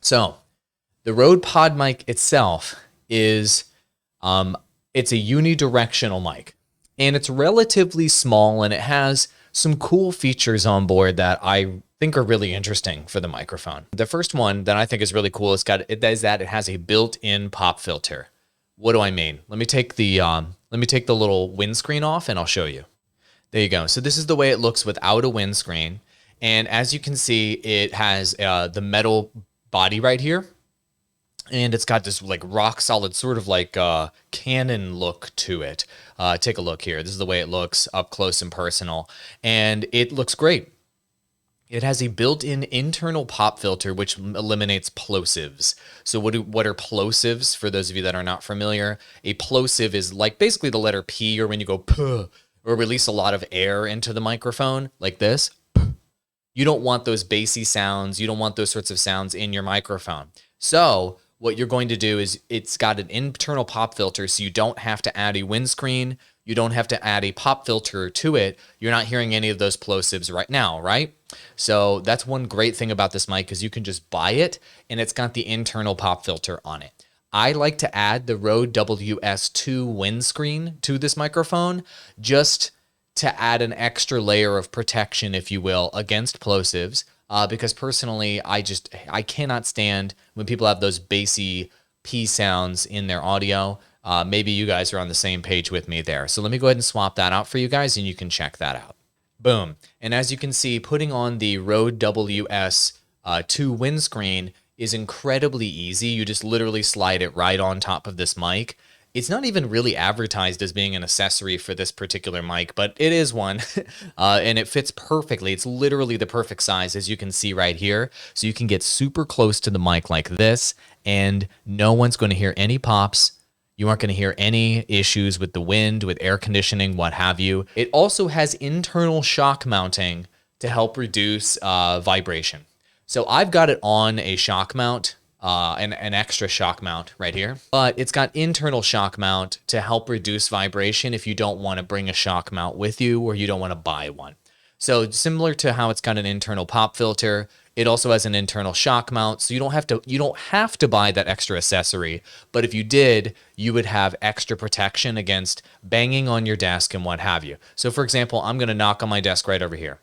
So the Rode PodMic itself is it's a unidirectional mic, and it's relatively small, and it has some cool features on board that I think are really interesting for the microphone. The first one that I think is really cool is it has a built-in pop filter. What do I mean? Let me take the little windscreen off and I'll show you. There you go. So this is the way it looks without a windscreen. And as you can see, it has the metal body right here. And it's got this like rock solid sort of like Canon look to it. Take a look here. This is the way it looks up close and personal. And it looks great. It has a built-in internal pop filter, which eliminates plosives. So what are plosives, for those of you that are not familiar? A plosive is like basically the letter P, or when you go puh, or release a lot of air into the microphone, like this. You don't want those bassy sounds. You don't want those sorts of sounds in your microphone. So what you're going to do is it's got an internal pop filter, so you don't have to add a windscreen. You don't have to add a pop filter to it. You're not hearing any of those plosives right now, right? So that's one great thing about this mic, is you can just buy it and it's got the internal pop filter on it. I like to add the Rode WS2 windscreen to this microphone just to add an extra layer of protection, if you will, against plosives. Because personally, I cannot stand when people have those bassy P sounds in their audio. Maybe you guys are on the same page with me there. So let me go ahead and swap that out for you guys, and you can check that out. Boom. And as you can see, putting on the Rode WS2 windscreen is incredibly easy. You just literally slide it right on top of this mic. It's not even really advertised as being an accessory for this particular mic, but it is one, and it fits perfectly. It's literally the perfect size, as you can see right here. So you can get super close to the mic like this, and no one's going to hear any pops. You aren't going to hear any issues with the wind, with air conditioning, what have you. It also has internal shock mounting to help reduce vibration. So I've got it on a shock mount, an extra shock mount right here, but it's got internal shock mount to help reduce vibration if you don't want to bring a shock mount with you, or you don't want to buy one. So similar to how it's got an internal pop filter, it also has an internal shock mount. So you don't have to buy that extra accessory, but if you did, you would have extra protection against banging on your desk and what have you. So for example, I'm going to knock on my desk right over here.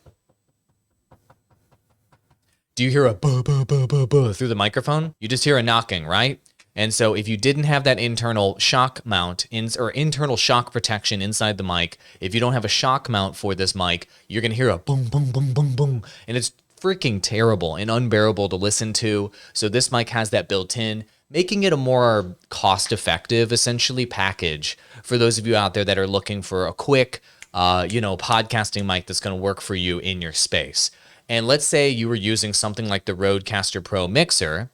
Do you hear a buh, buh, buh, buh, buh through the microphone? You just hear a knocking, right? And so if you didn't have that internal shock mount or internal shock protection inside the mic, if you don't have a shock mount for this mic, you're going to hear a boom, boom, boom, boom, boom. And it's freaking terrible and unbearable to listen to. So this mic has that built in, making it a more cost-effective, essentially, package for those of you out there that are looking for a quick, podcasting mic that's going to work for you in your space. And let's say you were using something like the Rodecaster Pro Mixer,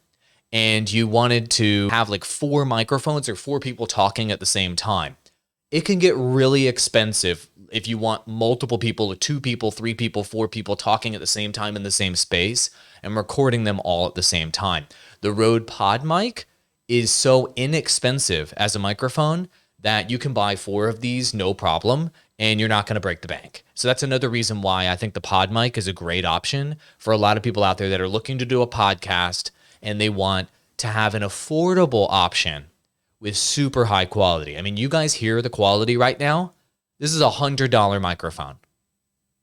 and you wanted to have like 4 microphones or 4 people talking at the same time. It can get really expensive if you want multiple people, 2 people, 3 people, 4 people talking at the same time in the same space and recording them all at the same time. The Rode PodMic is so inexpensive as a microphone that you can buy 4 of these, no problem, and you're not going to break the bank. So that's another reason why I think the PodMic is a great option for a lot of people out there that are looking to do a podcast and they want to have an affordable option with super high quality. I mean, you guys hear the quality right now? This is a $100 microphone.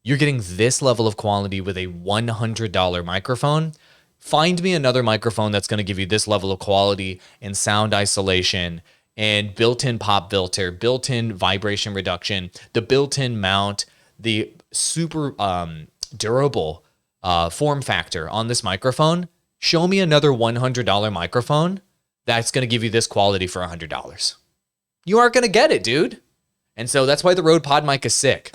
You're getting this level of quality with a $100 microphone. Find me another microphone that's going to give you this level of quality and sound isolation and built-in pop filter, built-in vibration reduction, the built-in mount, the super durable form factor on this microphone. Show me another $100 microphone that's going to give you this quality for $100. You aren't going to get it, dude. And so that's why the Rode PodMic is sick.